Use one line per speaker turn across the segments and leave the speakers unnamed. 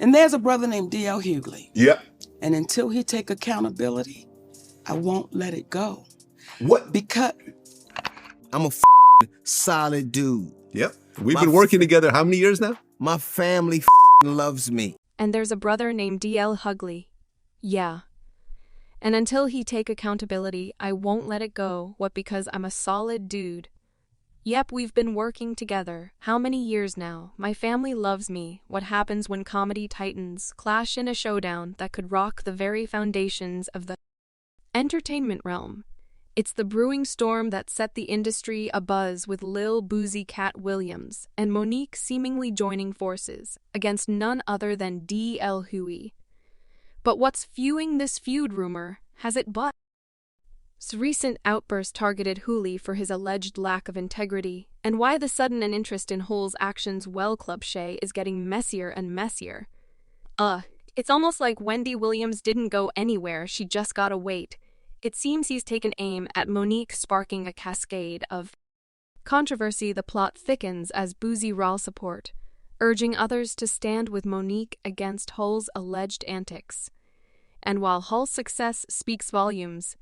And there's a brother named D.L. Hughley.
Yep.
And until he take accountability, I won't let it go.
What?
Because
I'm a solid dude.
Yep. We've been working together how many years now?
My family loves me.
And there's a brother named D.L. Hughley. Yeah. And until he take accountability, I won't let it go. What, because I'm a solid dude? Yep, we've been working together. How many years now? My family loves me. What happens when comedy titans clash in a showdown that could rock the very foundations of the entertainment realm? It's the brewing storm that set the industry abuzz, with Lil Boosie, Katt Williams, and Monique seemingly joining forces against none other than D.L. Hughley. But what's fueling this feud rumor? Has it but? Recent outburst targeted Hughley for his alleged lack of integrity, and why the sudden interest in Hugh's actions. Well, Club Shay is getting messier and messier. It's almost like Wendy Williams didn't go anywhere, she just gotta wait. It seems he's taken aim at Monique, sparking a cascade of controversy. The plot thickens as Boosie raw support, urging others to stand with Monique against Hugh's alleged antics. And while Hugh's success speaks volumes,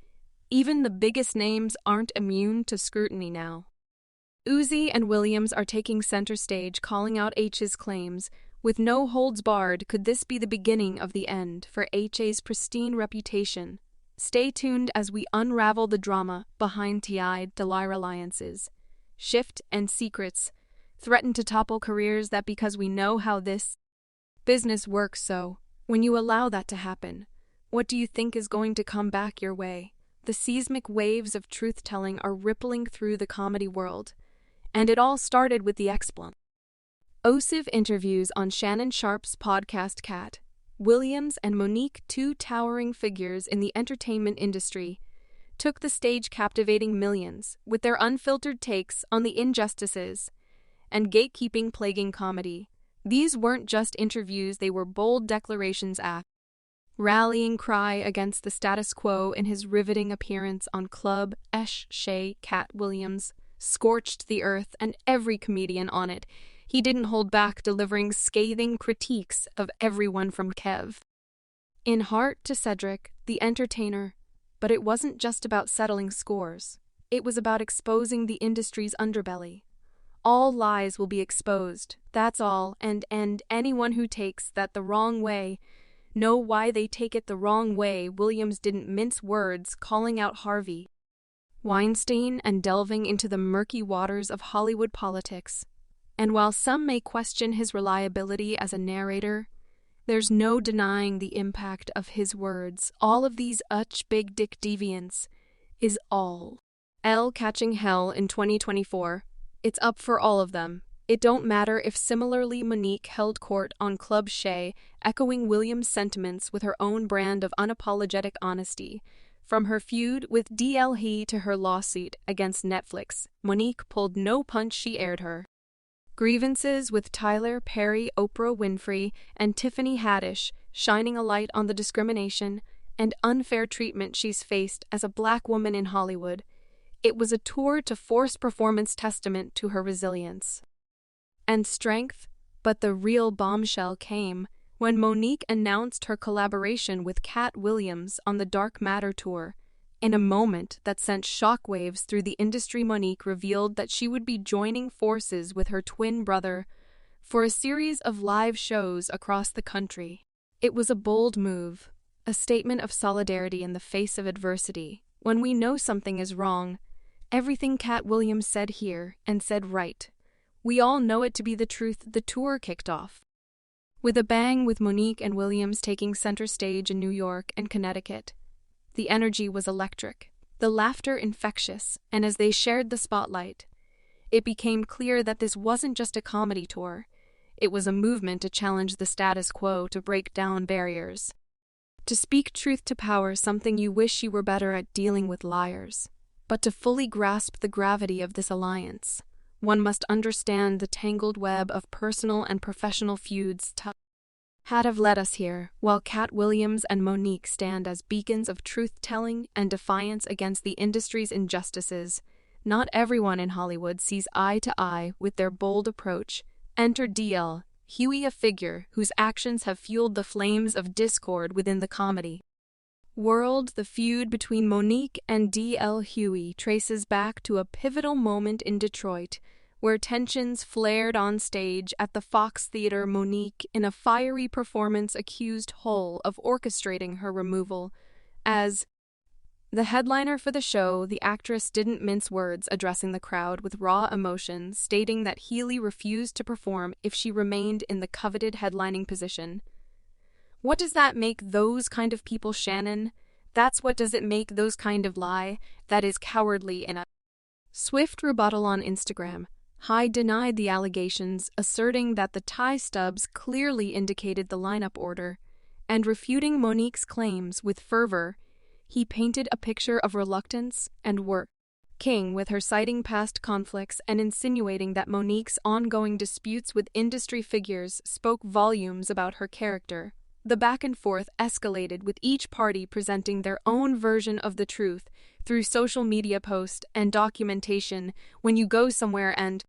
even the biggest names aren't immune to scrutiny now. Uzi and Williams are taking center stage, calling out H's claims with no holds barred. Could this be the beginning of the end for H's pristine reputation? Stay tuned as we unravel the drama behind T.I.-Delira alliances, shift and secrets threaten to topple careers that because we know how this business works. So, when you allow that to happen, what do you think is going to come back your way? The seismic waves of truth-telling are rippling through the comedy world, and it all started with the explosive interviews on Shannon Sharpe's podcast Katt Williams and Monique, two towering figures in the entertainment industry, took the stage, captivating millions with their unfiltered takes on the injustices and gatekeeping plaguing comedy. These weren't just interviews, they were bold declarations, a rallying cry against the status quo. In his riveting appearance on Club Shay, Katt Williams scorched the earth and every comedian on it. He didn't hold back, delivering scathing critiques of everyone from Kev in Hart to Cedric, the entertainer. But it wasn't just about settling scores. It was about exposing the industry's underbelly. All lies will be exposed, that's all, and anyone who takes that the wrong way know why they take it the wrong way. Williams didn't mince words, calling out Harvey Weinstein and delving into the murky waters of Hollywood politics. And while some may question his reliability as a narrator, there's no denying the impact of his words. All of these big dick deviants is all catching hell in 2024. It's up for all of them. It don't matter if similarly Monique held court on Club Shay, echoing Williams' sentiments with her own brand of unapologetic honesty. From her feud with D.L. He to her lawsuit against Netflix, Monique pulled no punch. She aired her grievances with Tyler Perry, Oprah Winfrey, and Tiffany Haddish, shining a light on the discrimination and unfair treatment she's faced as a black woman in Hollywood. It was a tour de force performance, testament to her resilience and strength. But the real bombshell came when Monique announced her collaboration with Katt Williams on the Dark Matter tour. In a moment that sent shockwaves through the industry, Monique revealed that she would be joining forces with her twin brother for a series of live shows across the country. It was a bold move, a statement of solidarity in the face of adversity. When we know something is wrong, everything Katt Williams said here and said right, we all know it to be the truth. The tour kicked off with a bang, with Monique and Williams taking center stage in New York and Connecticut. The energy was electric, the laughter infectious, and as they shared the spotlight, it became clear that this wasn't just a comedy tour. It was a movement to challenge the status quo, to break down barriers, to speak truth to power, something you wish you were better at dealing with liars. But to fully grasp the gravity of this alliance, one must understand the tangled web of personal and professional feuds have led us here. While Katt Williams and Monique stand as beacons of truth-telling and defiance against the industry's injustices, not everyone in Hollywood sees eye to eye with their bold approach. Enter D.L. Hughley a figure whose actions have fueled the flames of discord within the comedy world. The feud between Monique and DL Hughley traces back to a pivotal moment in Detroit, where tensions flared on stage at the Fox Theater. Monique, in a fiery performance, accused Hull of orchestrating her removal. As the headliner for the show, the actress didn't mince words, addressing the crowd with raw emotion, stating that Hughley refused to perform if she remained in the coveted headlining position. What does that make those kind of people, Shannon? That's what does it make those kind of lie? That is cowardly. In a swift rebuttal on Instagram, High denied the allegations, asserting that the tie stubs clearly indicated the lineup order, and refuting Monique's claims with fervor. He painted a picture of reluctance and working with her, citing past conflicts and insinuating that Monique's ongoing disputes with industry figures spoke volumes about her character. The back and forth escalated, with each party presenting their own version of the truth through social media posts and documentation. When you go somewhere and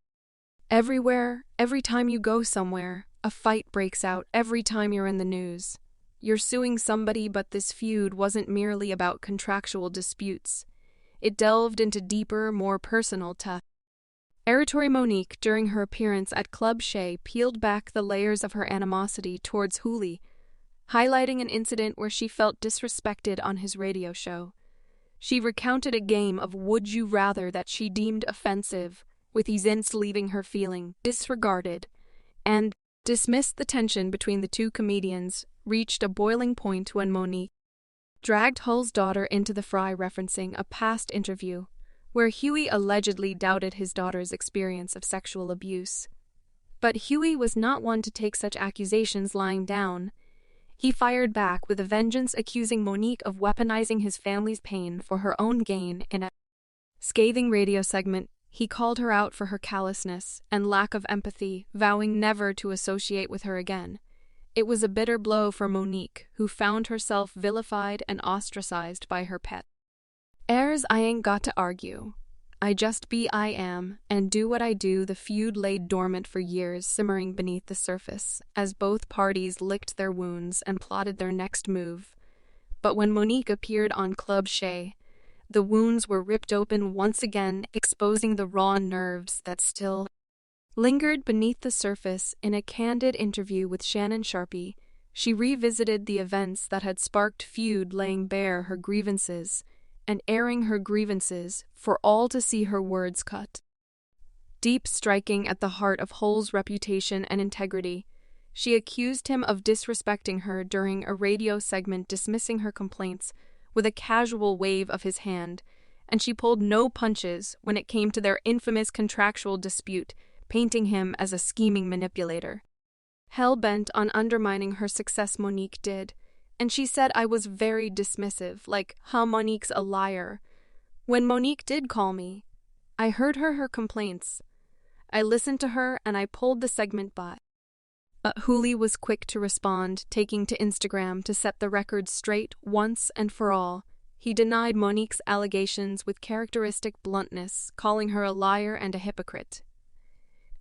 everywhere, every time you go somewhere, a fight breaks out. Every time you're in the news, you're suing somebody. But this feud wasn't merely about contractual disputes. It delved into deeper, more personal territory. Monique, during her appearance at Club Shay, peeled back the layers of her animosity towards Hughley, highlighting an incident where she felt disrespected on his radio show. She recounted a game of Would You Rather that she deemed offensive, with events leaving her feeling disregarded, and dismissed. The tension between the two comedians reached a boiling point when Monique dragged Hull's daughter into the fray, referencing a past interview where Hughley allegedly doubted his daughter's experience of sexual abuse. But Hughley was not one to take such accusations lying down. He fired back with a vengeance, accusing Monique of weaponizing his family's pain for her own gain. In a scathing radio segment, he called her out for her callousness and lack of empathy, vowing never to associate with her again. It was a bitter blow for Monique, who found herself vilified and ostracized by her pet. Airs I ain't got to argue. I just be I am, and do what I do. The feud lay dormant for years, simmering beneath the surface, as both parties licked their wounds and plotted their next move. But when Monique appeared on Club Shay, the wounds were ripped open once again, exposing the raw nerves that still lingered beneath the surface. In a candid interview with Shannon Sharpie, she revisited the events that had sparked feud, laying bare her grievances and airing her grievances for all to see. Her words cut deep, striking at the heart of Hull's reputation and integrity. She accused him of disrespecting her during a radio segment, dismissing her complaints with a casual wave of his hand, and she pulled no punches when it came to their infamous contractual dispute, painting him as a scheming manipulator. Hell-bent on undermining her success, Monique did. And she said I was very dismissive, like, huh, Monique's a liar. When Monique did call me, I heard her complaints. I listened to her and I pulled the segment by. But Hughley was quick to respond, taking to Instagram to set the record straight once and for all. He denied Monique's allegations with characteristic bluntness, calling her a liar and a hypocrite.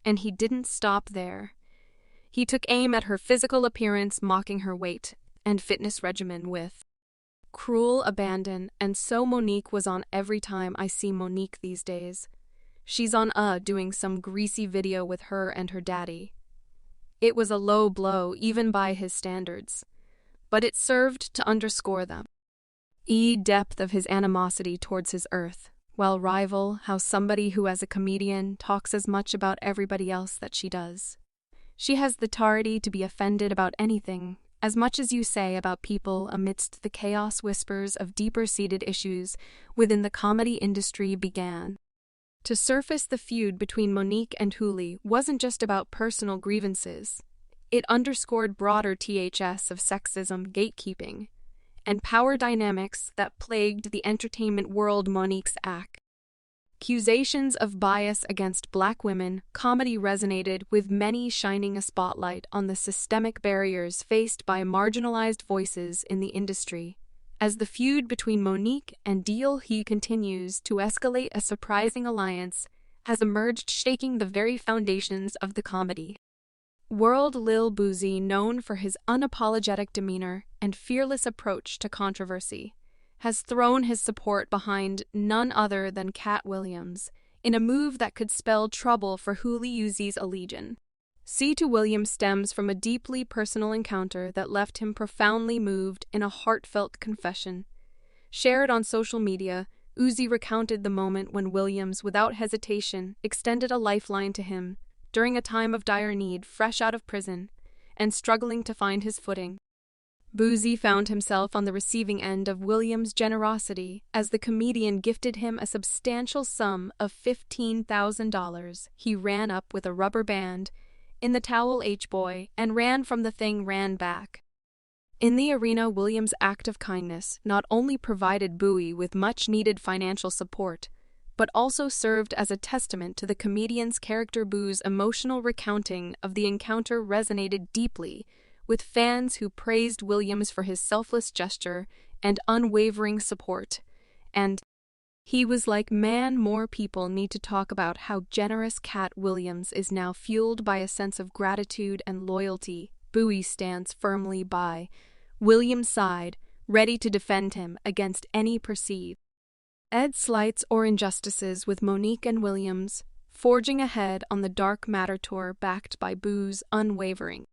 And he didn't stop there. He took aim at her physical appearance, mocking her weight and fitness regimen with cruel abandon. And so Monique was on every time I see Monique these days. She's on doing some greasy video with her and her daddy. It was a low blow, even by his standards, but it served to underscore the depth of his animosity towards his earth, while rival how somebody who as a comedian talks as much about everybody else that she does. She has the temerity to be offended about anything, as much as you say about people, amidst the chaos whispers of deeper-seated issues within the comedy industry began to surface. The feud between Monique and Hughley wasn't just about personal grievances. It underscored broader THS of sexism, gatekeeping, and power dynamics that plagued the entertainment world. Monique's accusations of bias against Black women comedy resonated with many, shining a spotlight on the systemic barriers faced by marginalized voices in the industry. As the feud between Monique and DL continues to escalate, a surprising alliance has emerged, shaking the very foundations of the comedy World Lil Boosie, known for his unapologetic demeanor and fearless approach to controversy, has thrown his support behind none other than Katt Williams in a move that could spell trouble for Hughley's allegiance. C to Williams stems from a deeply personal encounter that left him profoundly moved in a heartfelt confession. Shared on social media, Uzi recounted the moment when Williams, without hesitation, extended a lifeline to him during a time of dire need, fresh out of prison and struggling to find his footing. Boosie found himself on the receiving end of Williams' generosity as the comedian gifted him a substantial sum of $15,000. He ran up with a rubber band in the towel H-boy and ran from the thing ran back. In the arena, Williams' act of kindness not only provided Bowie with much-needed financial support, but also served as a testament to the comedian's character. Boo's emotional recounting of the encounter resonated deeply with fans who praised Williams for his selfless gesture and unwavering support. And he was like, man, more people need to talk about how generous Katt Williams is now, fueled by a sense of gratitude and loyalty. Bowie stands firmly by Williams' side, ready to defend him against any perceived slights or injustices, with Monique and Williams forging ahead on the Dark Matter tour backed by Boo's unwavering